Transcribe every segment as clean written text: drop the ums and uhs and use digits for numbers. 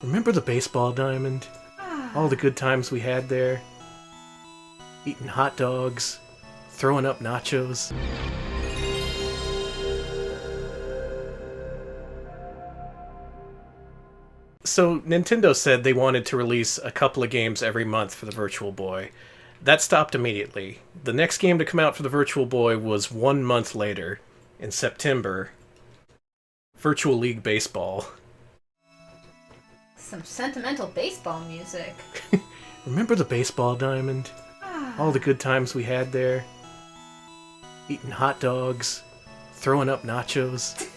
Remember the baseball diamond? All the good times we had there? Eating hot dogs, throwing up nachos. So Nintendo said they wanted to release a couple of games every month for the Virtual Boy. That stopped immediately. The next game to come out for the Virtual Boy was 1 month later, in September. Virtual League Baseball. Some sentimental baseball music. Remember the baseball diamond? All the good times we had there? Eating hot dogs, throwing up nachos.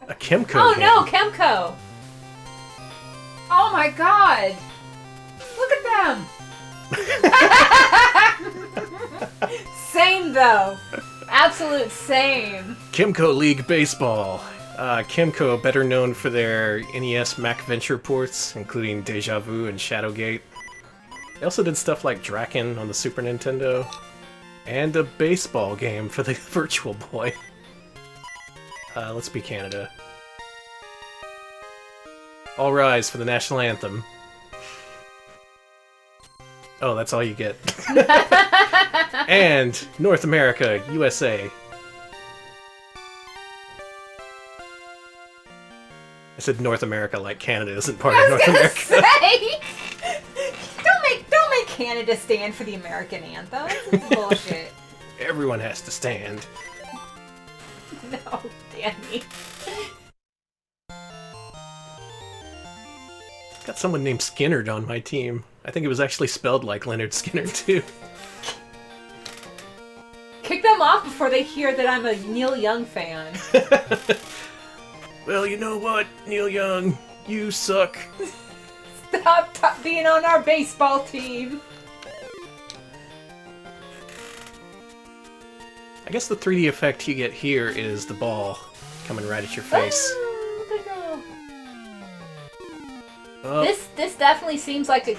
A Chemco Oh game. no, Chemco! Oh my god! Look at them! Same though. Absolute same. Chemco League Baseball. Chemco, better known for their NES Mac Venture ports, including Deja Vu and Shadowgate. They also did stuff like Draken on the Super Nintendo, and a baseball game for the Virtual Boy. Let's be Canada. All rise for the national anthem. Oh, that's all you get. And North America, USA. I said North America like Canada isn't part of North America. Say, don't make Canada stand for the American anthem. This is bullshit. Everyone has to stand. No, Danny. Got someone named Skinnerd on my team. I think it was actually spelled like Leonard Skinner, too. Kick them off before they hear that I'm a Neil Young fan. Well, you know what, Neil Young? You suck. Stop being on our baseball team. I guess the 3D effect you get here is the ball coming right at your face. This definitely seems like a.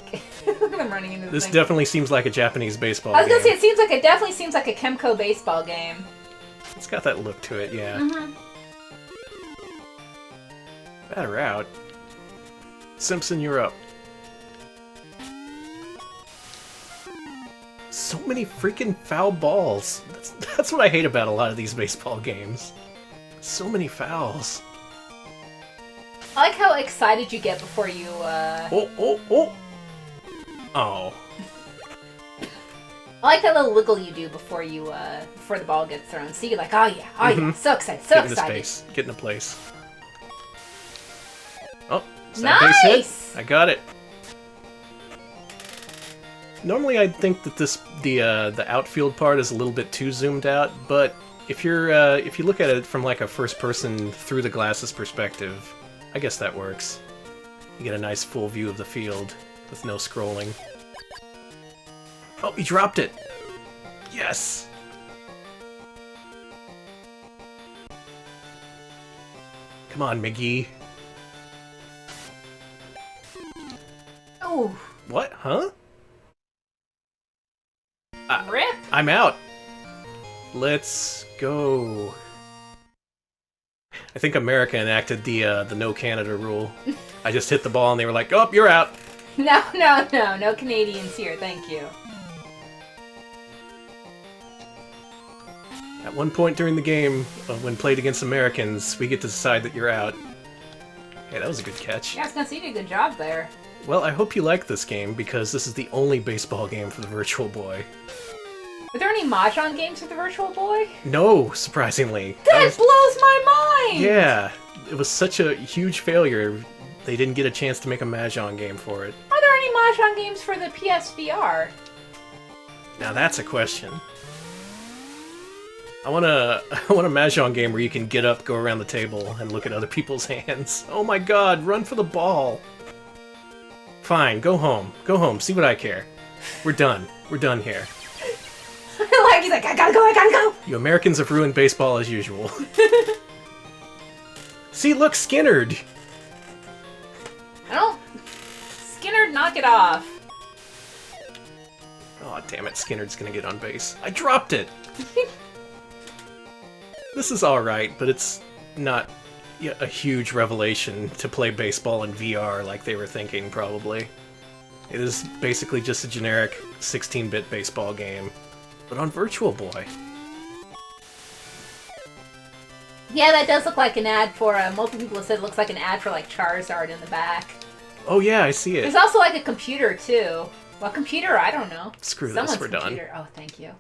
I'm running into This thing. definitely seems like a Japanese baseball I was gonna say game. it definitely seems like a Chemco baseball game. It's got that look to it, yeah. Mm-hmm. Batter out. Simpson, you're up. So many freaking foul balls. That's what I hate about a lot of these baseball games. So many fouls. I like how excited you get before you. Oh. Oh. I like that little wiggle you do before you before the ball gets thrown. So you're like, oh yeah, so excited, so Get into excited. space. Get into place. Oh, is Nice! that a base hit? I got it. Normally, I'd think that the outfield part is a little bit too zoomed out, but if you look at it from like a first-person through the glasses perspective, I guess that works. You get a nice full view of the field with no scrolling. Oh, he dropped it! Yes! Come on, McGee. Ooh, What? Huh? rip! I'm out! Let's go. I think America enacted the no Canada rule. I just hit the ball and they were like, "Oh, you're out." No Canadians here, thank you. At one point during the game, when played against Americans, we get to decide that you're out. Hey, that was a good catch. Yeah, I was gonna say you did a good job there. Well, I hope you like this game because this is the only baseball game for the Virtual Boy. Were there any Mahjong games for the Virtual Boy? No, surprisingly. That blows my mind! Yeah, it was such a huge failure. They didn't get a chance to make a Mahjong game for it. Are there any Mahjong games for the PSVR? Now that's a question. I want a Mahjong game where you can get up, go around the table, and look at other people's hands. Oh my god, run for the ball! Fine, go home. Go home, see what I care. We're done. We're done here. He's like, I gotta go! You Americans have ruined baseball as usual. See, look, Skinnerd! Skinner, knock it off. Oh, damn it, Skinnerd's gonna get on base. I dropped it! This is alright, but it's not a huge revelation to play baseball in VR like they were thinking, probably. It is basically just a generic 16-bit baseball game, but on Virtual Boy. Yeah, that does look like an ad for, multiple people have said it looks like an ad for, like, Charizard in the back. Oh yeah, I see it. There's also, like, a computer, too. What computer? I don't know. Screw Someone's this, we're computer. done. Oh, thank you.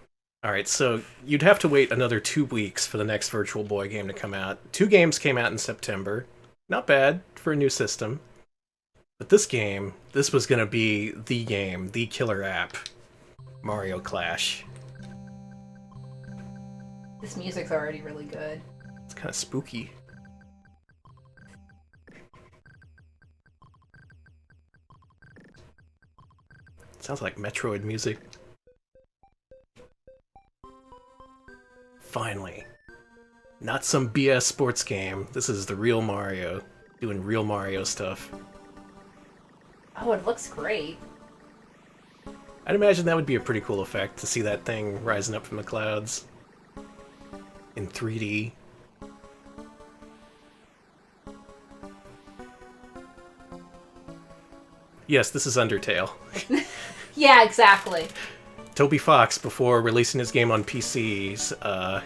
Alright, so you'd have to wait another 2 weeks for the next Virtual Boy game to come out. 2 games came out in September. Not bad for a new system. But this game, this was going to be the game, the killer app. Mario Clash. This music's already really good. It's kind of spooky. Sounds like Metroid music. Finally. Not some BS sports game. This is the real Mario. Doing real Mario stuff. Oh, it looks great. I'd imagine that would be a pretty cool effect to see that thing rising up from the clouds. In 3D. Yes, this is Undertale. Yeah, exactly. Toby Fox, before releasing his game on PCs,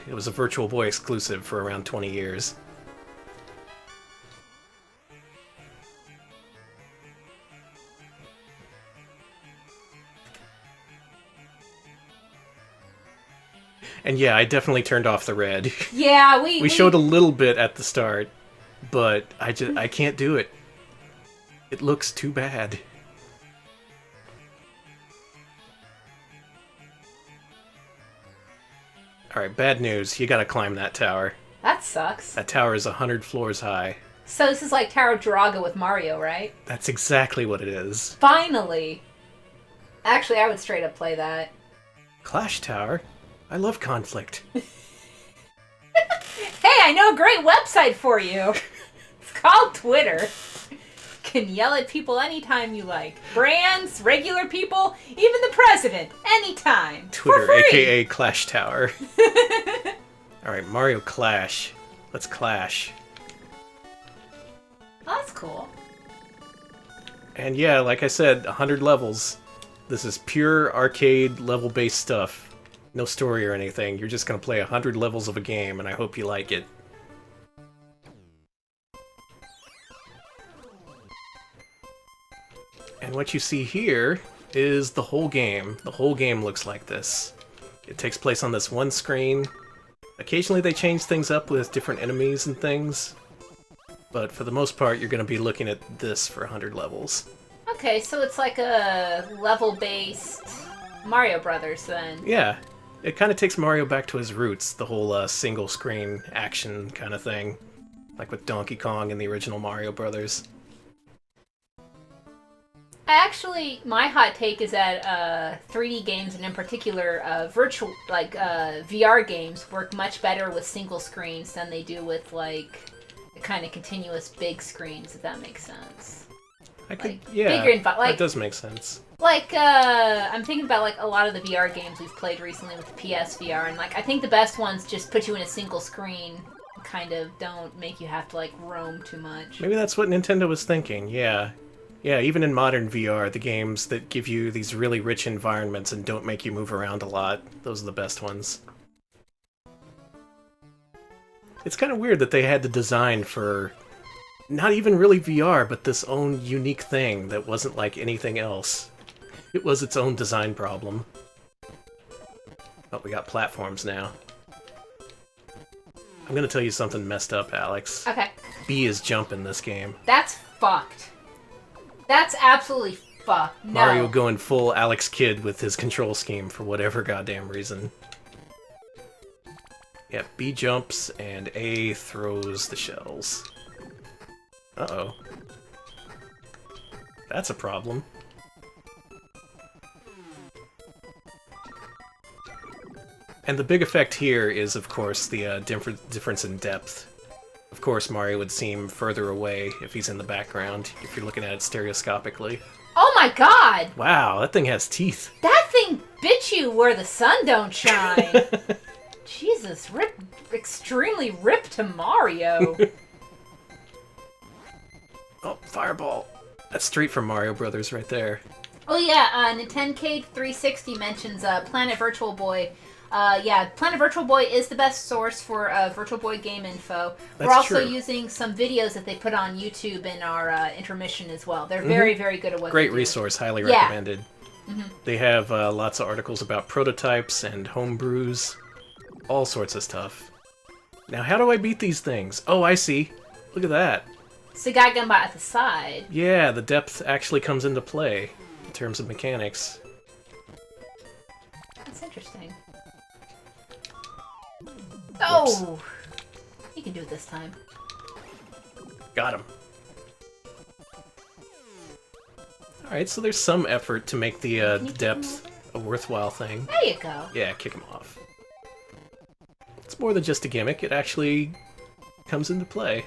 it was a Virtual Boy exclusive for around 20 years. And yeah, I definitely turned off the red. Yeah, we showed a little bit at the start, but I can't do it. It looks too bad. Alright, bad news. You gotta climb that tower. That sucks. That tower is 100 floors high. So this is like Tower of Draga with Mario, right? That's exactly what it is. Finally! Actually, I would straight up play that. Clash Tower? I love conflict. Hey, I know a great website for you! It's called Twitter. Can yell at people anytime you like. Brands, regular people, even the president. Anytime. Twitter, for free. aka Clash Tower. Alright, Mario Clash. Let's clash. Oh, that's cool. And yeah, like I said, 100 levels. This is pure arcade level-based stuff. No story or anything. You're just gonna play 100 levels of a game, and I hope you like it. And what you see here is the whole game. The whole game looks like this. It takes place on this one screen. Occasionally they change things up with different enemies and things. But for the most part, you're going to be looking at this for 100 levels. Okay, so it's like a level-based Mario Brothers then. Yeah. It kind of takes Mario back to his roots, the whole single-screen action kind of thing. Like with Donkey Kong and the original Mario Brothers. Actually, my hot take is that 3D games, and in particular virtual, like VR games, work much better with single screens than they do with like kind of continuous big screens. If that makes sense. Yeah, bigger that does make sense. Like I'm thinking about like a lot of the VR games we've played recently with the PSVR, and like I think the best ones just put you in a single screen, kind of don't make you have to like roam too much. Maybe that's what Nintendo was thinking. Yeah. Yeah, even in modern VR, the games that give you these really rich environments and don't make you move around a lot, those are the best ones. It's kind of weird that they had to design for not even really VR, but this own unique thing that wasn't like anything else. It was its own design problem. Oh, we got platforms now. I'm gonna tell you something messed up, Alex. Okay. B is jump in this game. That's fucked. That's absolutely fucked. No. Mario going full Alex Kidd with his control scheme for whatever goddamn reason. Yeah, B jumps and A throws the shells. Uh-oh. That's a problem. And the big effect here is, of course, the difference in depth. Of course, Mario would seem further away if he's in the background, if you're looking at it stereoscopically. Oh my god! Wow, that thing has teeth. That thing bit you where the sun don't shine. Jesus Jesus, extremely ripped to Mario. Oh, fireball. That's straight from Mario Brothers right there. Oh yeah, Nintendo 360 mentions Planet Virtual Boy. Yeah, Planet Virtual Boy is the best source for Virtual Boy game info. We're also using some videos that they put on YouTube in our intermission as well. They're very, very good at what they do. Great resource, highly recommended. They have lots of articles about prototypes and homebrews, all sorts of stuff. Now, how do I beat these things? Oh, I see. Look at that. So guy gun by at the side. Yeah, the depth actually comes into play in terms of mechanics. That's interesting. Oh! You can do it this time. Got him. Alright, so there's some effort to make the depth a worthwhile thing. There you go. Yeah, kick him off. It's more than just a gimmick, it actually comes into play.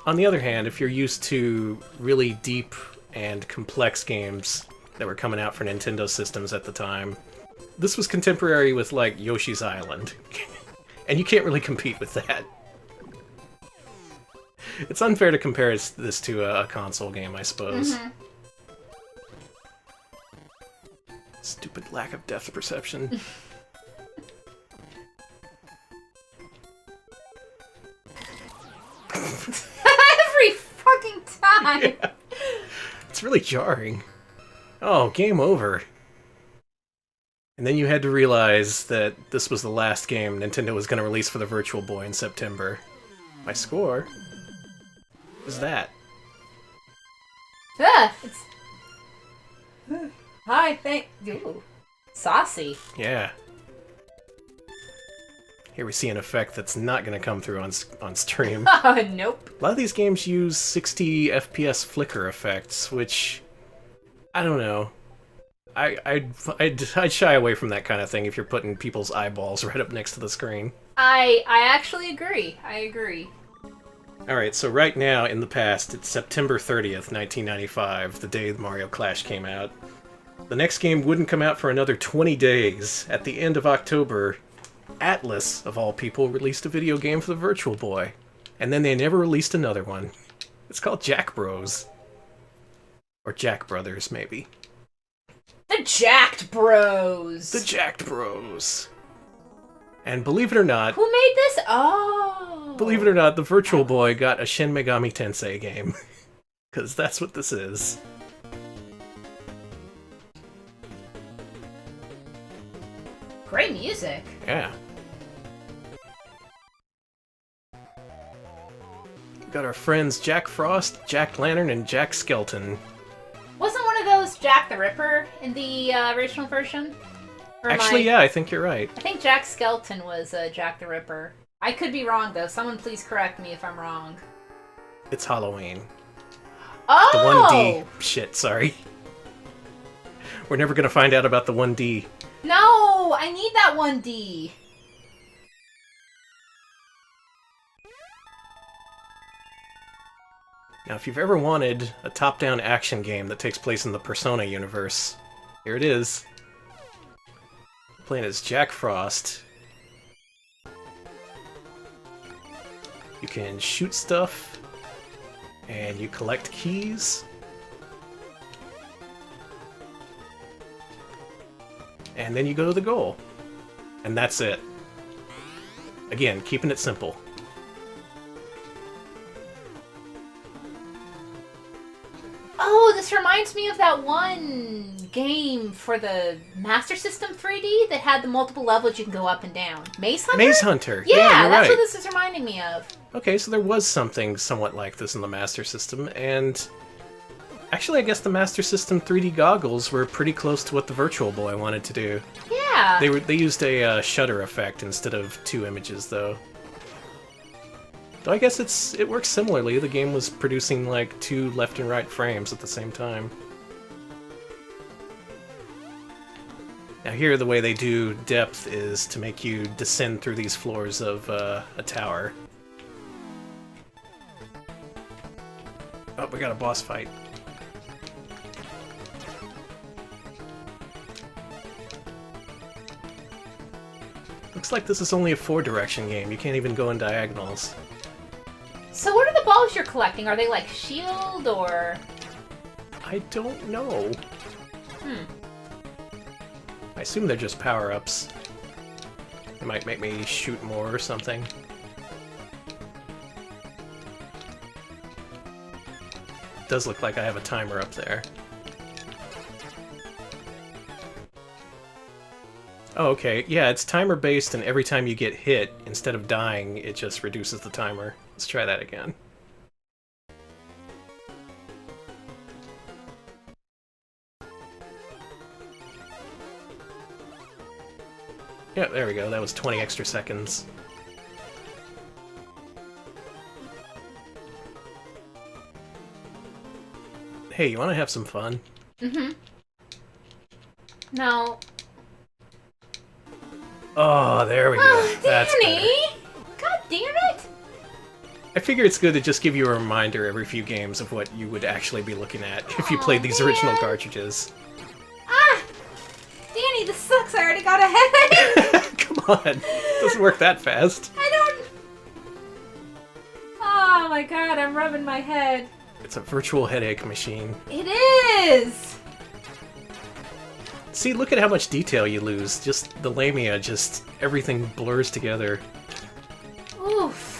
On the other hand, if you're used to really deep and complex games that were coming out for Nintendo systems at the time, this was contemporary with, like, Yoshi's Island. And you can't really compete with that. It's unfair to compare this to a console game, I suppose. Stupid lack of depth perception. Every fucking time! Yeah. It's really jarring. Oh, game over. And then you had to realize that this was the last game Nintendo was going to release for the Virtual Boy in September. My score is that. It's... Hi, thank... Ooh. Saucy. Yeah. Here we see an effect that's not going to come through on stream. Nope. A lot of these games use 60 FPS flicker effects, which... I don't know. I'd shy away from that kind of thing if you're putting people's eyeballs right up next to the screen. I actually agree. I agree. Alright, so right now, in the past, it's September 30th, 1995, the day Mario Clash came out. The next game wouldn't come out for another 20 days. At the end of October, Atlas, of all people, released a video game for the Virtual Boy. And then they never released another one. It's called Jack Bros. Or Jack Brothers, maybe. The Jacked Bros! The Jacked Bros. And believe it or not... Who made this? Oh! Believe it or not, the Virtual Boy got a Shin Megami Tensei game. Because that's what this is. Great music. Yeah. We've got our friends Jack Frost, Jack Lantern, and Jack Skelton. Wasn't one of those Jack the Ripper in the original version? Actually, yeah, I think you're right. I think Jack Skelton was Jack the Ripper. I could be wrong, though. Someone please correct me if I'm wrong. It's Halloween. Oh! The 1D. Shit, sorry. We're never gonna find out about the 1D. No! I need that 1D! Now, if you've ever wanted a top-down action game that takes place in the Persona universe, here it is. Playing as Jack Frost. You can shoot stuff, and you collect keys. And then you go to the goal. And that's it. Again, keeping it simple. Oh, this reminds me of that one game for the Master System 3D that had the multiple levels you can go up and down. Maze Hunter? Maze Hunter. Yeah, you're that's right. what this is reminding me of. Okay, so there was something somewhat like this in the Master System, and... Actually, I guess the Master System 3D goggles were pretty close to what the Virtual Boy wanted to do. Yeah. They used a shutter effect instead of two images, though. Though I guess it works similarly. The game was producing like two left and right frames at the same time. Now here, the way they do depth is to make you descend through these floors of a tower. Oh, we got a boss fight. Looks like this is only a 4-direction game. You can't even go in diagonals. So what are the balls you're collecting? Are they like shield or... I don't know. I assume they're just power-ups. They might make me shoot more or something. Does look like I have a timer up there. Oh, okay. Yeah, it's timer-based, and every time you get hit, instead of dying, it just reduces the timer. Let's try that again. Yeah, there we go. That was 20 extra seconds. Hey, you want to have some fun? Mm-hmm. No. Oh, there we go. Oh, That's Danny! better. God damn it! I figure it's good to just give you a reminder every few games of what you would actually be looking at if you played these original cartridges. Ah! Danny, this sucks. I already got a headache. Come on. It doesn't work that fast. I don't... Oh my god, I'm rubbing my head. It's a virtual headache machine. It is! See, look at how much detail you lose. Just the labia, just everything blurs together. Oof.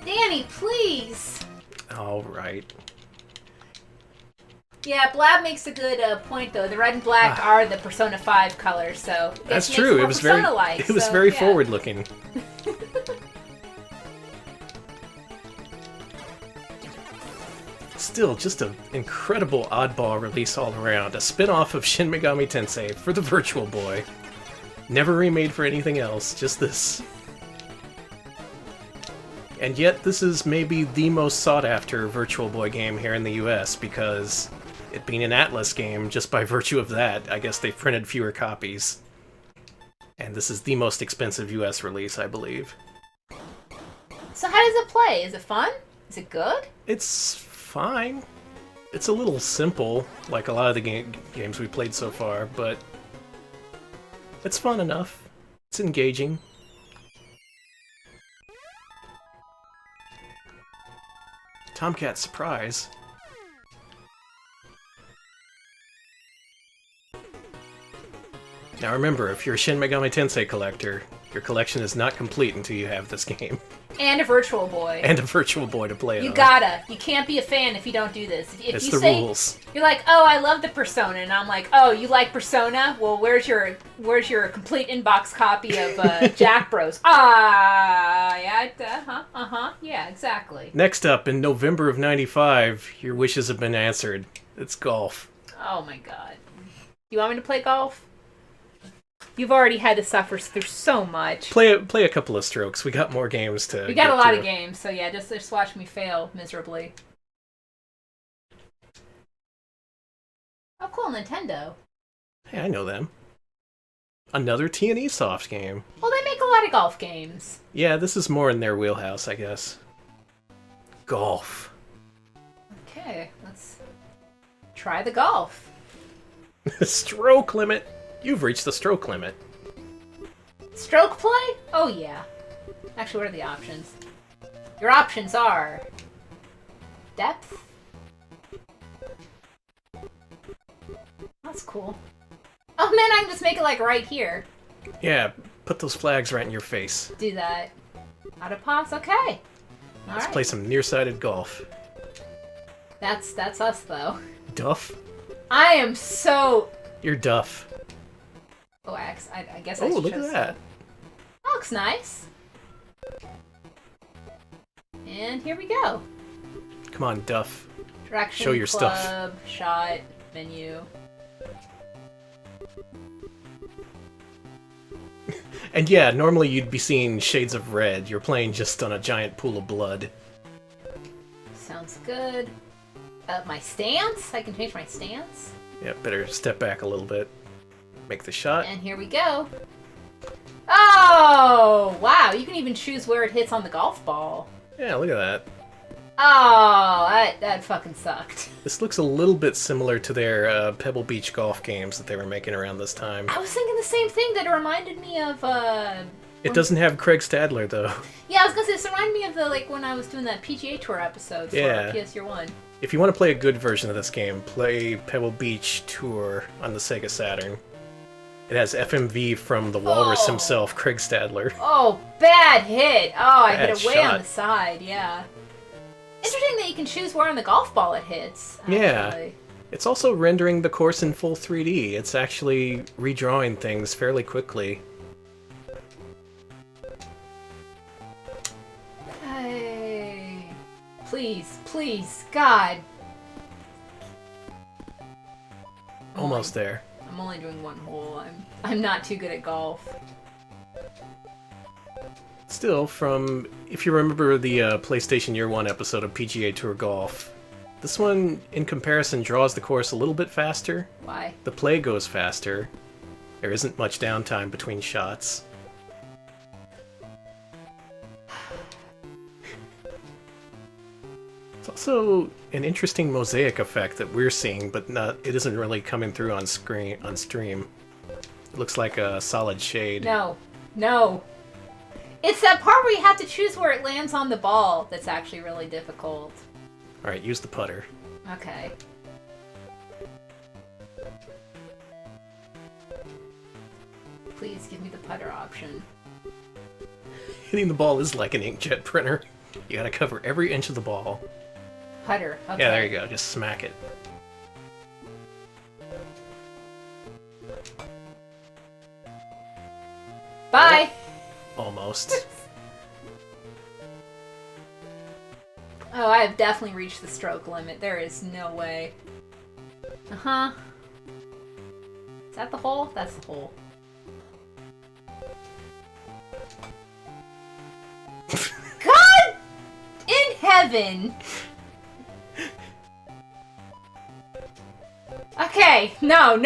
Danny, please! Alright. Yeah, Blab makes a good point though. The red and black are the Persona 5 colors, so that's true. It was very forward looking. Still, just an incredible oddball release all around. A spin-off of Shin Megami Tensei for the Virtual Boy. Never remade for anything else, just this. And yet, this is maybe the most sought-after Virtual Boy game here in the US, because it being an Atlas game, just by virtue of that, I guess they've printed fewer copies. And this is the most expensive US release, I believe. So how does it play? Is it fun? Is it good? It's fine. It's a little simple, like a lot of the games we played so far, but it's fun enough. It's engaging. Tomcat surprise. Now remember, if you're a Shin Megami Tensei collector, your collection is not complete until you have this game. And a Virtual Boy. And a Virtual Boy to play it on. You gotta. You can't be a fan if you don't do this. If it's you the say, rules. You're like, oh, I love the Persona, and I'm like, oh, you like Persona? Well, where's your complete inbox copy of Jack Bros? Yeah, exactly. Next up, in November of '95, your wishes have been answered. It's golf. Oh my god. You want me to play golf? You've already had to suffer through so much. Play a couple of strokes. We got more games to. We got a lot of games, so yeah, just watch me fail miserably. Oh, cool, Nintendo. Hey, I know them. Another T&E Soft game. Well, they make a lot of golf games. Yeah, this is more in their wheelhouse, I guess. Golf. Okay, let's try the golf. Stroke limit. You've reached the stroke limit. Stroke play? Oh yeah. Actually, what are the options? Your options are... depth? That's cool. Oh man, I can just make it like right here. Yeah, put those flags right in your face. Do that. Out of pause? Okay. Let's play some nearsighted golf. That's us though. Duff? I am so... You're Duff. Oh, I guess I should look at that. That looks nice. And here we go. Come on, Duff. Direction, show your club, stuff. Shot, menu. And yeah, normally you'd be seeing shades of red. You're playing just on a giant pool of blood. Sounds good. My stance? I can change my stance? Yeah, better step back a little bit. Make the shot. And here we go. Oh! Wow, you can even choose where it hits on the golf ball. Yeah, look at that. Oh, that fucking sucked. This looks a little bit similar to their Pebble Beach golf games that they were making around this time. I was thinking the same thing. That reminded me of. It doesn't have Craig Stadler though. Yeah, I was gonna say this reminded me of the when I was doing that PGA Tour episode for PS Year One. If you want to play a good version of this game, play Pebble Beach Tour on the Sega Saturn. It has FMV from the Walrus himself, Craig Stadler. Oh, bad hit. Oh, I hit it way shot. on the side, yeah. Interesting that you can choose where on the golf ball it hits. Actually. Yeah. It's also rendering the course in full 3D. It's actually redrawing things fairly quickly. Hey. Please, please, God. Almost there. I'm only doing one hole. I'm not too good at golf. Still, if you remember the PlayStation Year 1 episode of PGA Tour Golf, this one, in comparison, draws the course a little bit faster. Why? The play goes faster. There isn't much downtime between shots. It's also an interesting mosaic effect that we're seeing, but it isn't really coming through on stream. It looks like a solid shade. No. No. It's that part where you have to choose where it lands on the ball that's actually really difficult. Alright, use the putter. Okay. Please give me the putter option. Hitting the ball is like an inkjet printer. You gotta cover every inch of the ball. Putter, okay. Yeah, there you go. Just smack it. Bye! Almost. Oh, I have definitely reached the stroke limit. There is no way. Uh-huh. Is that the hole? That's the hole. God in heaven! Okay, no.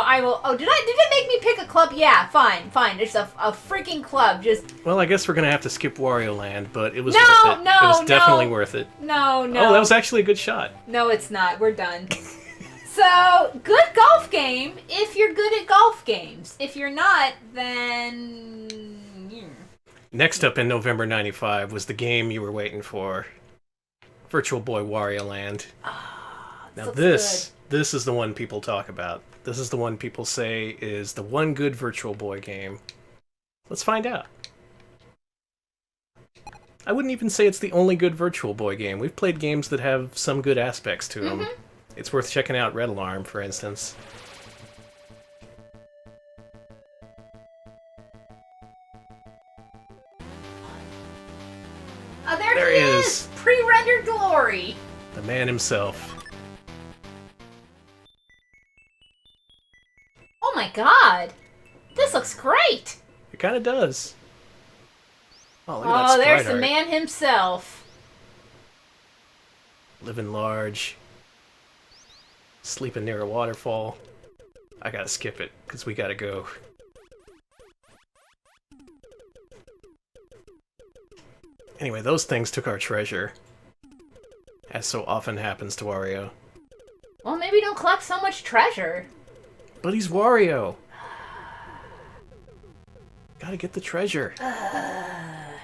I will. Oh, did it make me pick a club? Yeah, fine. It's a freaking club. Just. Well, I guess we're gonna have to skip Wario Land, but it was No, worth it. no, It was definitely no. worth it. No. Oh, that was actually a good shot. No, it's not. We're done. So, good golf game if you're good at golf games. If you're not, then. Next up in November '95 was the game you were waiting for, Virtual Boy Wario Land. Now this is the one people talk about. This is the one people say is the one good Virtual Boy game. Let's find out. I wouldn't even say it's the only good Virtual Boy game. We've played games that have some good aspects to them. It's worth checking out Red Alarm, for instance. Oh, there he is! Pre-rendered glory! The man himself. Oh my god! This looks great! It kind of does. Oh, look at that sprite there's the art. man himself. Living large. Sleeping near a waterfall. I gotta skip it, because we gotta go. Anyway, those things took our treasure. As so often happens to Wario. Well, maybe don't collect so much treasure. But he's Wario! Gotta get the treasure.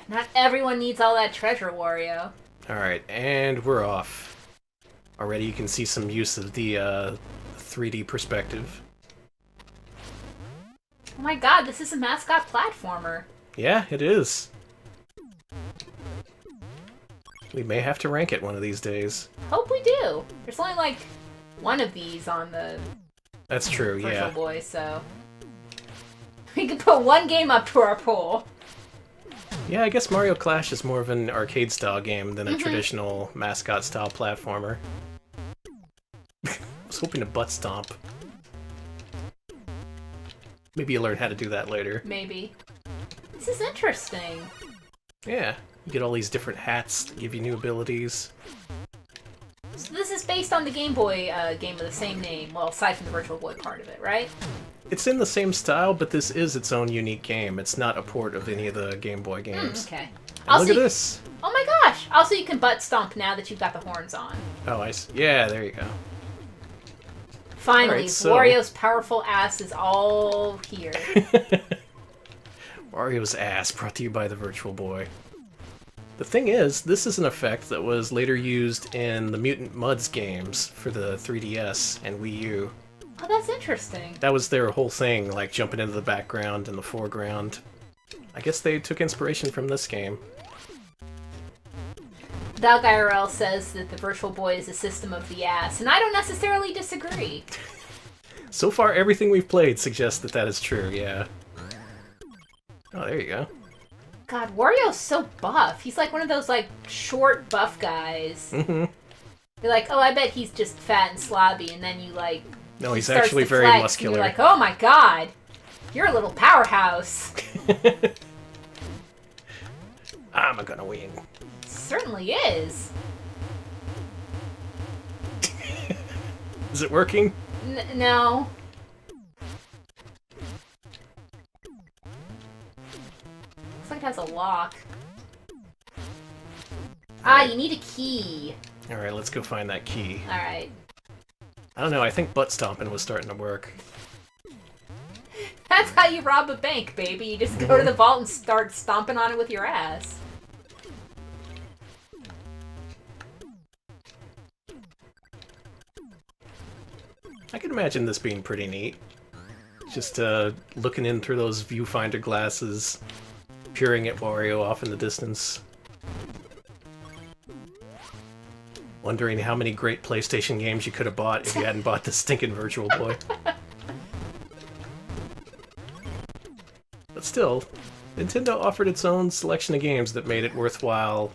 Not everyone needs all that treasure, Wario. Alright, and we're off. Already you can see some use of the 3D perspective. Oh my god, this is a mascot platformer. Yeah, it is. We may have to rank it one of these days. Hope we do. There's only like one of these on the That's true, Virtual yeah. Boy, so we could put one game up to our pool. Yeah, I guess Mario Clash is more of an arcade-style game than a traditional mascot-style platformer. I was hoping to butt stomp. Maybe you'll learn how to do that later. Maybe. This is interesting. Yeah, you get all these different hats that give you new abilities. So this is based on the Game Boy game of the same name. Well, aside from the Virtual Boy part of it, right? It's in the same style, but this is its own unique game. It's not a port of any of the Game Boy games. Okay. And look at this! Oh my gosh! gosh. Also, you can butt stomp now that you've got the horns on. Oh, yeah, there you go. Finally, Alright, so- Wario's powerful ass is all here. Wario's ass, brought to you by the Virtual Boy. The thing is, this is an effect that was later used in the Mutant Mudds games for the 3DS and Wii U. Oh, that's interesting. That was their whole thing, like jumping into the background and the foreground. I guess they took inspiration from this game. Thou IRL says that the Virtual Boy is a system of the ass, and I don't necessarily disagree. So far, everything we've played suggests that that is true, yeah. Oh, there you go. God, Wario's so buff. He's like one of those, like, short buff guys. Mm-hmm. You're like, oh, I bet he's just fat and slobby, and then you, like... No, he's starts actually to very flex, muscular. And you're like, oh my god, you're a little powerhouse. I'm gonna win. Certainly is. Is it working? No. Looks like it has a lock. Ah, you need a key. Alright, let's go find that key. Alright. I don't know, I think butt stomping was starting to work. That's how you rob a bank, baby. You just go to the vault and start stomping on it with your ass. I can imagine this being pretty neat. Just looking in through those viewfinder glasses, peering at Wario off in the distance. Wondering how many great PlayStation games you could have bought if you hadn't bought this stinking Virtual Boy. But still, Nintendo offered its own selection of games that made it worthwhile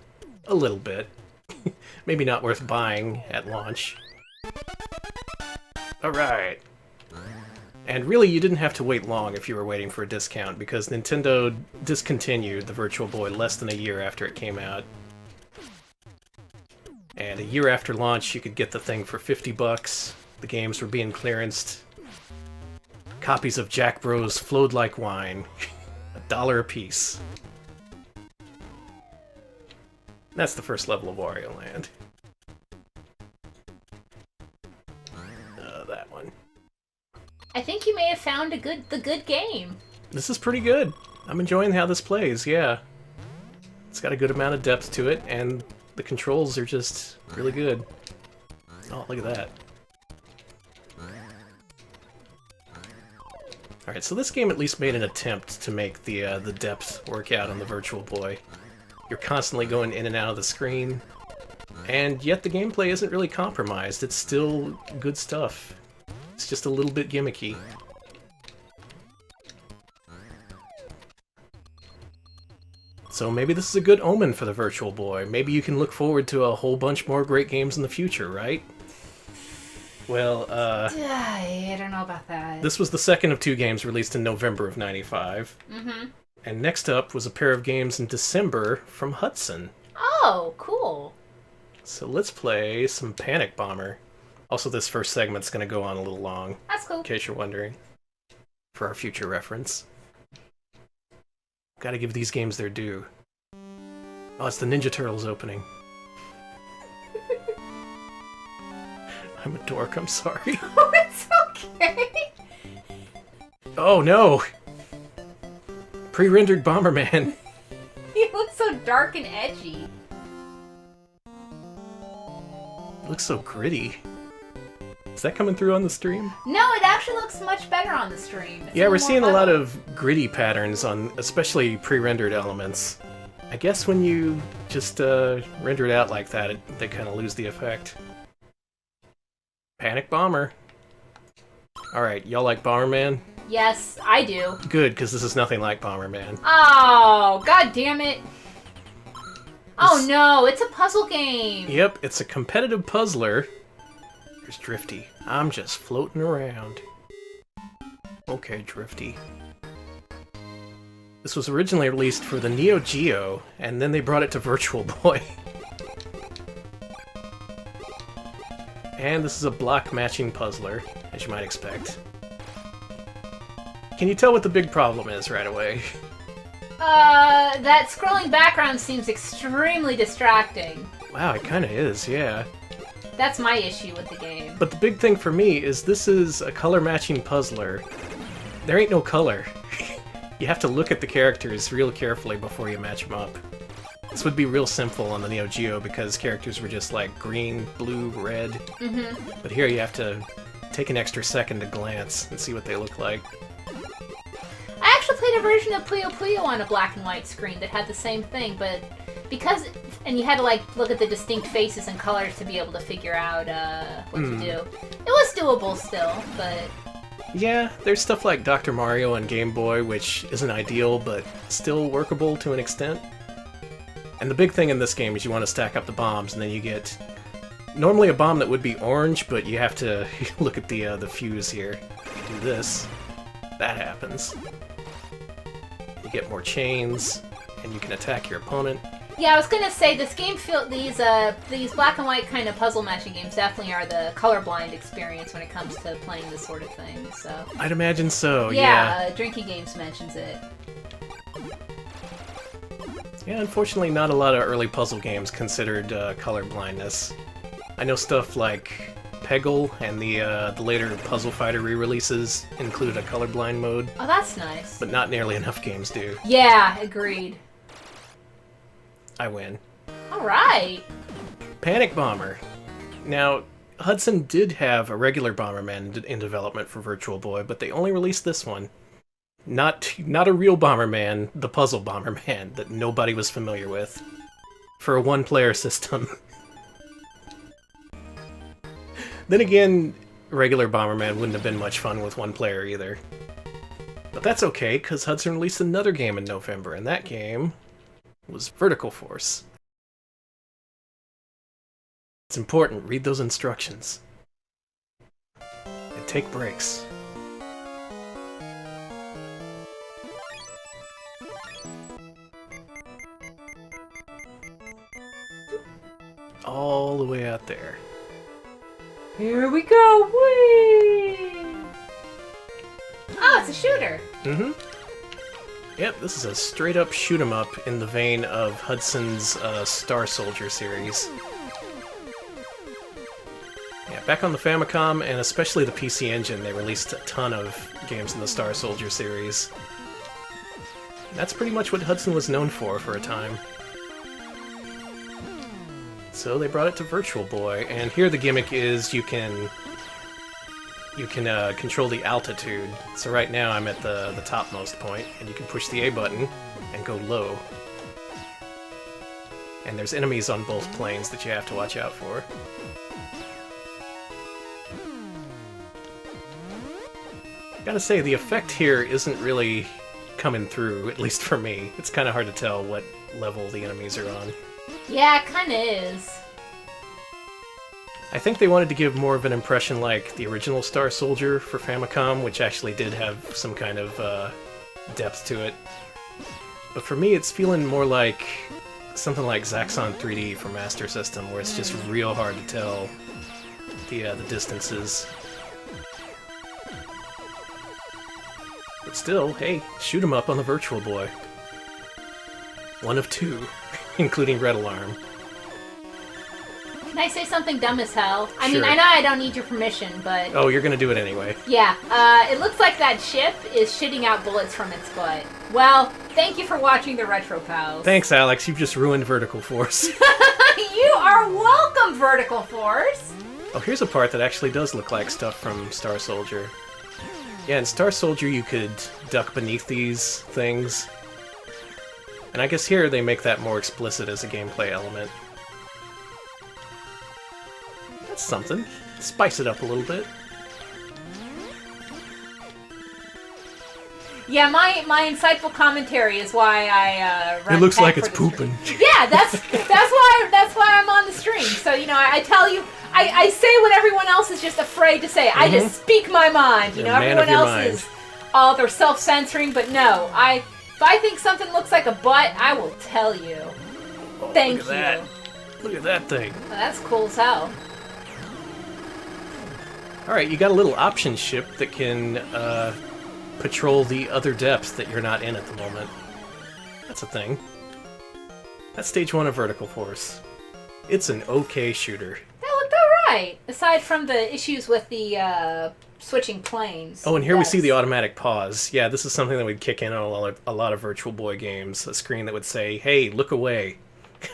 a little bit. Maybe not worth buying at launch. Alright. And really, you didn't have to wait long if you were waiting for a discount, because Nintendo discontinued the Virtual Boy less than a year after it came out. And a year after launch, you could get the thing for $50. The games were being clearanced. Copies of Jack Bros flowed like wine. $1 a piece. That's the first level of Wario Land. That one. I think you may have found the good game. This is pretty good. I'm enjoying how this plays, yeah. It's got a good amount of depth to it, and the controls are just really good. Oh, look at that. Alright, so this game at least made an attempt to make the depth work out on the Virtual Boy. You're constantly going in and out of the screen, and yet the gameplay isn't really compromised. It's still good stuff. It's just a little bit gimmicky. So maybe this is a good omen for the Virtual Boy. Maybe you can look forward to a whole bunch more great games in the future, right? Well, I don't know about that. this was the second of two games released in November of '95. Mm-hmm. And next up was a pair of games in December from Hudson. Oh, cool. So let's play some Panic Bomber. Also, this first segment's going to go on a little long, That's cool. in case you're wondering, for our future reference. Gotta give these games their due. Oh, it's the Ninja Turtles opening. I'm a dork, I'm sorry. Oh, it's okay. Oh no! Pre-rendered Bomberman. He looks so dark and edgy. Looks so gritty. Is that coming through on the stream? No, it actually looks much better on the stream. It's Yeah, we're more seeing a lot level. of gritty patterns on especially pre-rendered elements. I guess when you just render it out like that, they kind of lose the effect. Panic Bomber. Alright, y'all like Bomberman? Yes, I do. Good, because this is nothing like Bomberman. Oh, god damn it. Oh no, it's a puzzle game. Yep, it's a competitive puzzler. Here's Drifty. I'm just floating around. Okay, Drifty. This was originally released for the Neo Geo, and then they brought it to Virtual Boy. And this is a block matching puzzler, as you might expect. Can you tell what the big problem is right away? That scrolling background seems extremely distracting. Wow, it kind of is, yeah. That's my issue with the game. But the big thing for me is this is a color-matching puzzler. There ain't no color. You have to look at the characters real carefully before you match them up. This would be real simple on the Neo Geo because characters were just like green, blue, red. But here you have to take an extra second to glance and see what they look like. I actually played a version of Puyo Puyo on a black and white screen that had the same thing, but because... And you had to, like, look at the distinct faces and colors to be able to figure out what to do. It was doable still, but... Yeah, there's stuff like Dr. Mario on Game Boy, which isn't ideal, but still workable to an extent. And the big thing in this game is you want to stack up the bombs, and then you get... Normally a bomb that would be orange, but you have to look at the fuse here. If you do this, that happens. You get more chains, and you can attack your opponent. Yeah, I was gonna say this game these black and white kind of puzzle matching games definitely are the colorblind experience when it comes to playing this sort of thing. So I'd imagine so. Yeah, Drinking Games mentions it. Yeah, unfortunately, not a lot of early puzzle games considered colorblindness. I know stuff like Peggle and the later Puzzle Fighter re-releases included a colorblind mode. Oh, that's nice. But not nearly enough games do. Yeah, agreed. I win. Alright. Panic Bomber. Now, Hudson did have a regular Bomberman in development for Virtual Boy, but they only released this one. Not a real Bomberman, the puzzle Bomberman that nobody was familiar with. For a one-player system. Then again, regular Bomberman wouldn't have been much fun with one player either. But that's okay, because Hudson released another game in November, and that game was Vertical Force. It's important, read those instructions. And take breaks. All the way out there. Here we go! Whee! Oh, it's a shooter! Mm-hmm. Yep, this is a straight-up shoot-'em-up in the vein of Hudson's Star Soldier series. Yeah, back on the Famicom, and especially the PC Engine, they released a ton of games in the Star Soldier series. That's pretty much what Hudson was known for a time. So they brought it to Virtual Boy, and here the gimmick is you can control the altitude. So right now I'm at the topmost point, and you can push the A button and go low. And there's enemies on both planes that you have to watch out for. Gotta say, the effect here isn't really coming through, at least for me. It's kind of hard to tell what level the enemies are on. Yeah, it kinda is. I think they wanted to give more of an impression like the original Star Soldier for Famicom, which actually did have some kind of depth to it. But for me, it's feeling more like something like Zaxxon 3D for Master System, where it's just real hard to tell the distances. But still, hey, shoot 'em up on the Virtual Boy. One of two, including Red Alarm. Can I say something dumb as hell? I Sure. mean, I know I don't need your permission, but... Oh, you're gonna do it anyway. Yeah, it looks like that ship is shitting out bullets from its butt. Well, thank you for watching the Retro Pals. Thanks, Alex. You've just ruined Vertical Force. You are welcome, Vertical Force! Oh, here's a part that actually does look like stuff from Star Soldier. Yeah, in Star Soldier you could duck beneath these things. And I guess here they make that more explicit as a gameplay element. That's something. Spice it up a little bit. Yeah, my insightful commentary is why I run It looks tech like for it's the pooping. stream. Yeah, that's why I'm on the stream. So you know, I tell you, I say what everyone else is just afraid to say. I just speak my mind. You know, You're a man everyone of your else mind. is they're self-censoring, but no, if I think something looks like a butt, I will tell you. Oh, Thank look at you. that. Look at that thing. Well, that's cool as hell. Alright, you got a little option ship that can patrol the other depths that you're not in at the moment. That's a thing. That's stage 1 of Vertical Force. It's an okay shooter. That looked alright, aside from the issues with the switching planes. Oh, and here we see the automatic pause. Yeah, this is something that would kick in on a lot of Virtual Boy games. A screen that would say, hey, look away.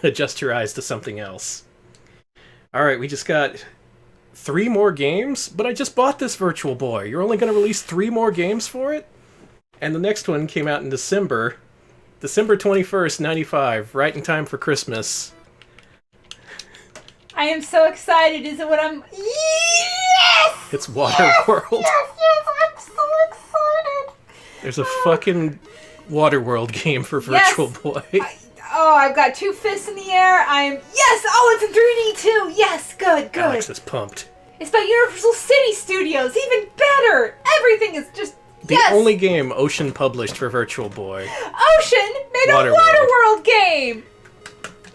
Adjust your eyes to something else. Alright, we just got 3 more games? But I just bought this Virtual Boy. You're only going to release 3 more games for it? And the next one came out in December 21st, 95, right in time for Christmas. I am so excited. Is it what I'm... Yes! It's Waterworld. Yes, I'm so excited. There's a fucking Waterworld game for Virtual Boy. I've got 2 fists in the air. Yes! Oh, it's in 3D too. Yes, good. Alex is pumped. It's by Universal City Studios. Even better. Everything is just... The only game Ocean published for Virtual Boy. Ocean made a Waterworld game!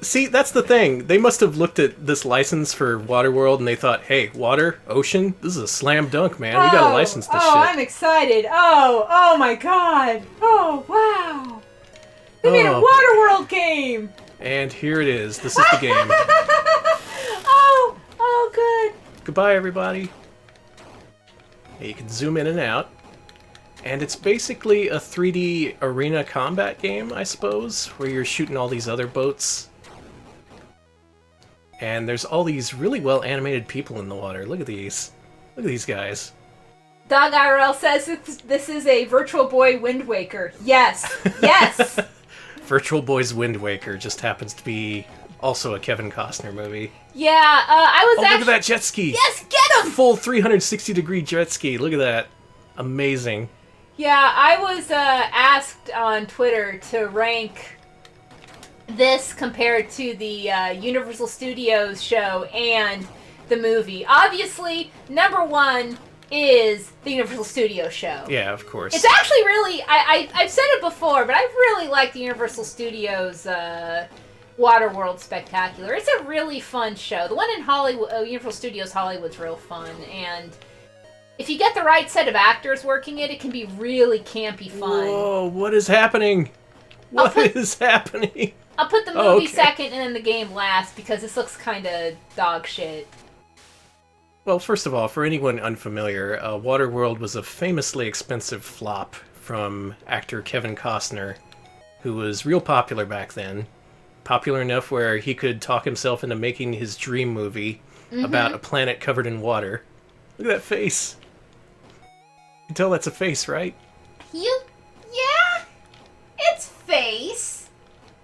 See, that's the thing. They must have looked at this license for Waterworld and they thought, hey, water, ocean, this is a slam dunk, man. We gotta license this shit. Oh, I'm excited. Oh my god. Oh, wow. They made a Waterworld game! And here it is. This is the game. Oh, good. Goodbye, everybody. Yeah, you can zoom in and out. And it's basically a 3D arena combat game, I suppose, where you're shooting all these other boats. And there's all these really well animated people in the water. Look at these. Look at these guys. Dog IRL says this is a Virtual Boy Wind Waker. Yes. Yes! Virtual Boy's Wind Waker just happens to be also a Kevin Costner movie. Yeah, I was look at that jet ski! Yes, get him! Full 360-degree jet ski. Look at that. Amazing. Yeah, I was asked on Twitter to rank this compared to the Universal Studios show and the movie. Obviously, number 1 is the Universal Studios show. Yeah, of course. It's actually really... I've said it before, but I really like the Universal Studios Waterworld Spectacular. It's a really fun show. The one in Hollywood, Universal Studios Hollywood's real fun, and... if you get the right set of actors working it can be really campy fun. Whoa, what is happening? What is happening? I'll put the movie second and then the game last because this looks kind of dog shit. Well, first of all, for anyone unfamiliar, Waterworld was a famously expensive flop from actor Kevin Costner, who was real popular back then. Popular enough where he could talk himself into making his dream movie about a planet covered in water. Look at that face. You can tell that's a face, right? Yeah? It's face.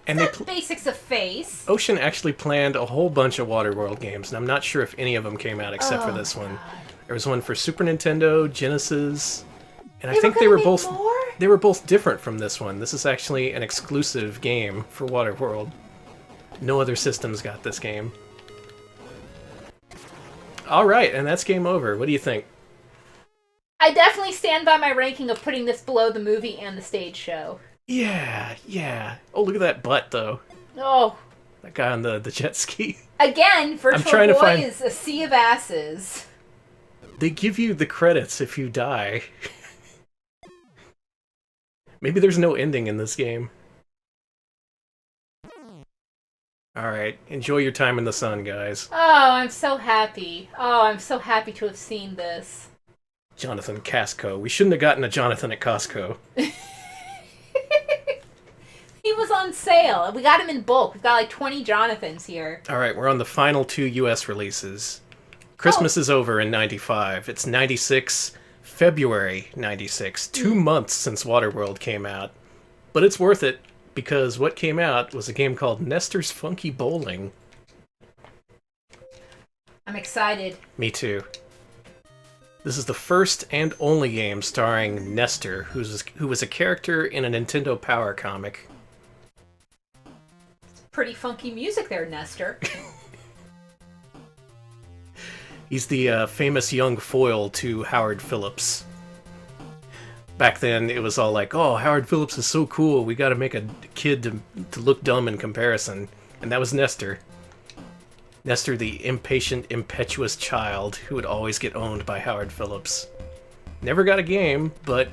And the basics of face. Ocean actually planned a whole bunch of Waterworld games, and I'm not sure if any of them came out except for this one. There was one for Super Nintendo, Genesis, and I think they were both different from this one. This is actually an exclusive game for Waterworld. No other systems got this game. Alright, and that's game over. What do you think? I definitely stand by my ranking of putting this below the movie and the stage show. Yeah. Oh, look at that butt, though. Oh. That guy on the jet ski. Again, Virtual Boy is a sea of asses. They give you the credits if you die. Maybe there's no ending in this game. Alright, enjoy your time in the sun, guys. Oh, I'm so happy. Oh, I'm so happy to have seen this. Jonathan Casco. We shouldn't have gotten a Jonathan at Costco. He was on sale. We got him in bulk. We've got like 20 Jonathans here. Alright, we're on the final 2 US releases. Christmas is over in 95. It's 96, February 96. 2 months since Waterworld came out. But it's worth it, because what came out was a game called Nestor's Funky Bowling. I'm excited. Me too. This is the first and only game starring Nestor, who was a character in a Nintendo Power comic. Pretty funky music there, Nestor. He's the famous young foil to Howard Phillips. Back then, it was all like, oh, Howard Phillips is so cool, we gotta make a kid to look dumb in comparison. And that was Nestor. Nestor, the impatient, impetuous child who would always get owned by Howard Phillips. Never got a game, but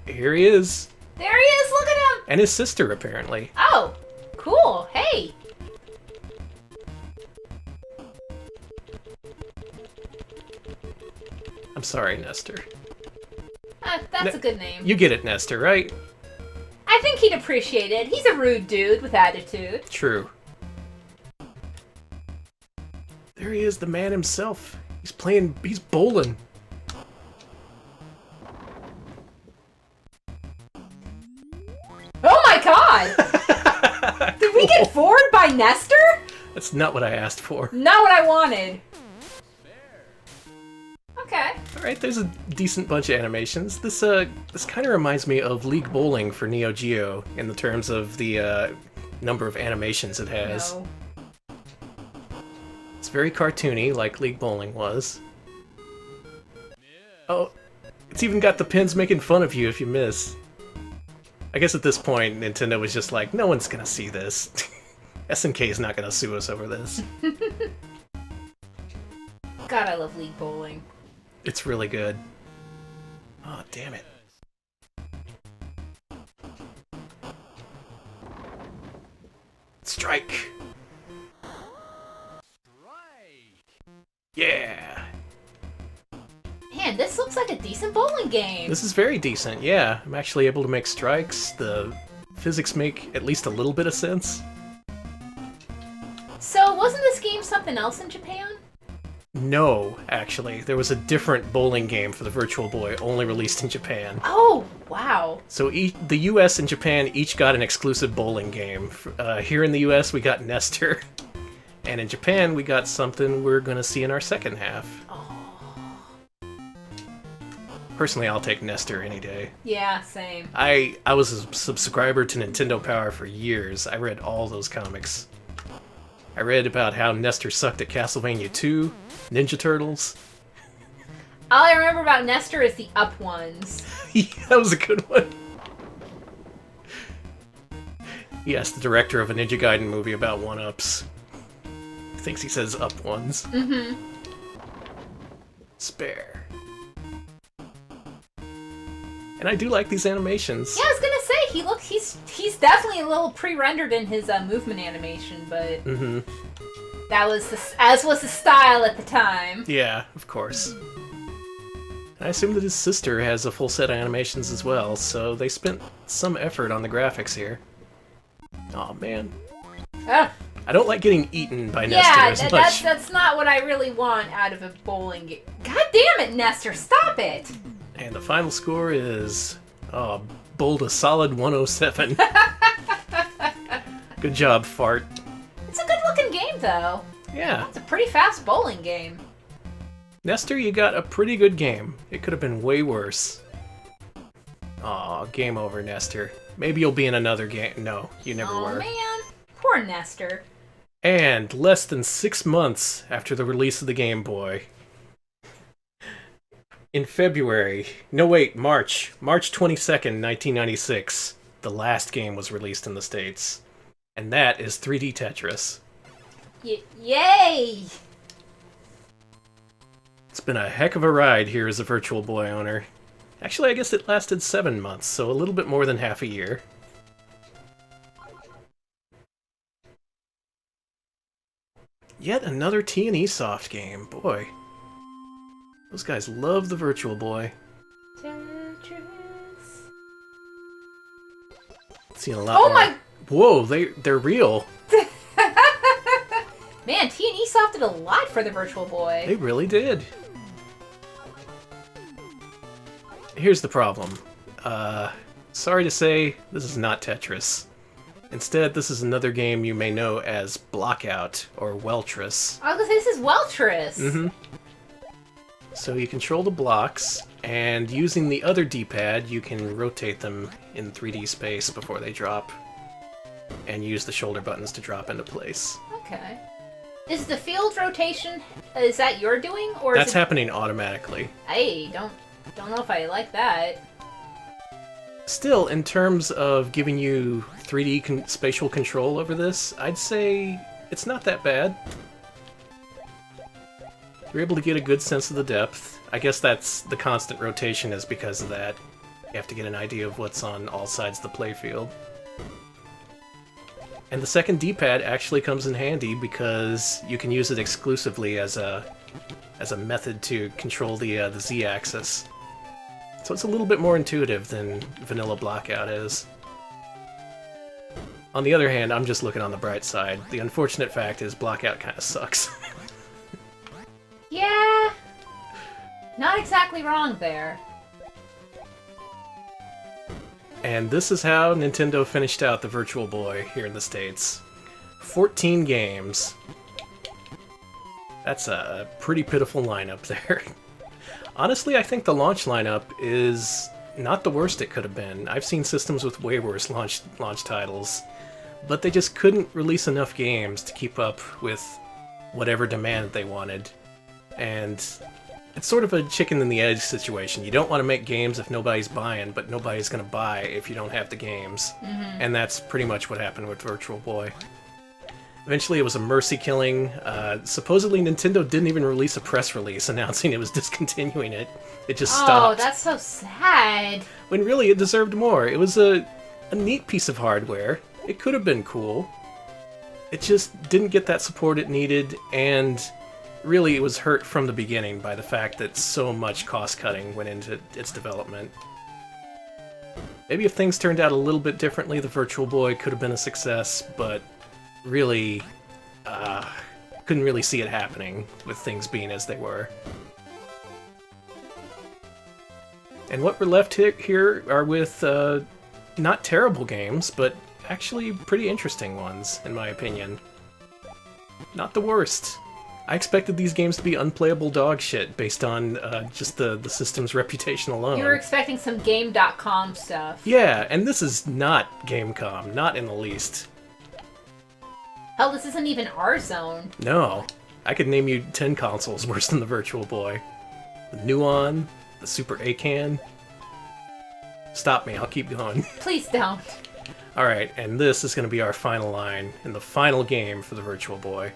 here he is. There he is, look at him! And his sister, apparently. Oh, cool. Hey. I'm sorry, Nestor. That's a good name. You get it, Nestor, right? I think he'd appreciate it. He's a rude dude with attitude. True. There he is, the man himself. He's bowling. Oh my god! Did we get forward by Nestor? That's not what I asked for. Not what I wanted. Okay. Alright, there's a decent bunch of animations. This kind of reminds me of League Bowling for Neo Geo in the terms of the number of animations it has. No. It's very cartoony, like League Bowling was. Oh, it's even got the pins making fun of you if you miss. I guess at this point, Nintendo was just like, no one's gonna see this. SNK is not gonna sue us over this. God, I love League Bowling. It's really good. Oh, damn it. Strike! Yeah! Man, this looks like a decent bowling game. This is very decent, yeah. I'm actually able to make strikes. The physics make at least a little bit of sense. So, wasn't this game something else in Japan? No, actually. There was a different bowling game for the Virtual Boy, only released in Japan. Oh, wow. So the US and Japan each got an exclusive bowling game. Here in the US, we got Nestor. And in Japan, we got something we're going to see in our second half. Oh. Personally, I'll take Nestor any day. Yeah, same. I was a subscriber to Nintendo Power for years. I read all those comics. I read about how Nestor sucked at Castlevania 2, Ninja Turtles. All I remember about Nestor is the up ones. Yeah, that was a good one. He asked the director of a Ninja Gaiden movie about one-ups. Thinks he says up ones. Mm-hmm. Spare. And I do like these animations. Yeah, I was gonna say he's definitely a little pre-rendered in his movement animation, but that was as was the style at the time. Yeah, of course. And I assume that his sister has a full set of animations as well, so they spent some effort on the graphics here. Aw, man. I don't like getting eaten by Nestor as much. That's not what I really want out of a bowling game. God damn it, Nestor, stop it! And the final score is, bowled a solid 107. Good job, Fart. It's a good-looking game, though. Yeah. It's a pretty fast bowling game. Nestor, you got a pretty good game. It could have been way worse. Aw, game over, Nestor. Maybe you'll be in another game. No, you never were. Oh, man. Poor Nestor. And less than 6 months after the release of the Game Boy, in February, no wait, March 22nd, 1996, the last game was released in the States. And that is 3D Tetris. Yay! It's been a heck of a ride here as a Virtual Boy owner. Actually, I guess it lasted 7 months, so a little bit more than half a year. Yet another T&E Soft game, boy. Those guys love the Virtual Boy. Tetris. Seeing a lot more. My! Whoa, they're real. Man, T&E Soft did a lot for the Virtual Boy. They really did. Here's the problem. Sorry to say, this is not Tetris. Instead, this is another game you may know as Blockout or Weltris. I was gonna say, this is Weltris. So you control the blocks, and using the other D-pad, you can rotate them in 3D space before they drop, and use the shoulder buttons to drop into place. Okay. Is the field rotation, is that your doing, or That's is it... happening automatically. Hey, don't know if I like that. Still, in terms of giving you 3D spatial control over this, I'd say it's not that bad. You're able to get a good sense of the depth. I guess that's the constant rotation is because of that. You have to get an idea of what's on all sides of the playfield. And the second D-pad actually comes in handy because you can use it exclusively as a method to control the Z-axis. So it's a little bit more intuitive than vanilla Blockout is. On the other hand, I'm just looking on the bright side. The unfortunate fact is Blockout kind of sucks. Yeah, not exactly wrong there. And this is how Nintendo finished out the Virtual Boy here in the States. 14 games. That's a pretty pitiful lineup there. Honestly, I think the launch lineup is not the worst it could have been. I've seen systems with way worse launch titles, but they just couldn't release enough games to keep up with whatever demand they wanted. And it's sort of a chicken and the egg situation. You don't want to make games if nobody's buying, but nobody's going to buy if you don't have the games. Mm-hmm. And that's pretty much what happened with Virtual Boy. Eventually it was a mercy killing. Supposedly Nintendo didn't even release a press release announcing it was discontinuing it. It just stopped. Oh, that's so sad. When really it deserved more. It was a neat piece of hardware. It could have been cool. It just didn't get that support it needed, and really it was hurt from the beginning by the fact that so much cost-cutting went into its development. Maybe if things turned out a little bit differently, the Virtual Boy could have been a success, but really, couldn't really see it happening with things being as they were. And what we're left here are with not terrible games, but actually pretty interesting ones, in my opinion. Not the worst. I expected these games to be unplayable dog shit based on just the system's reputation alone. You were expecting some Game.com stuff. Yeah, and this is not Gamecom, not in the least. Hell, this isn't even our zone. No. I could name you 10 consoles worse than the Virtual Boy. The Nuon, the Super Acan. Stop me, I'll keep going. Please don't. Alright, and this is going to be our final line in the final game for the Virtual Boy.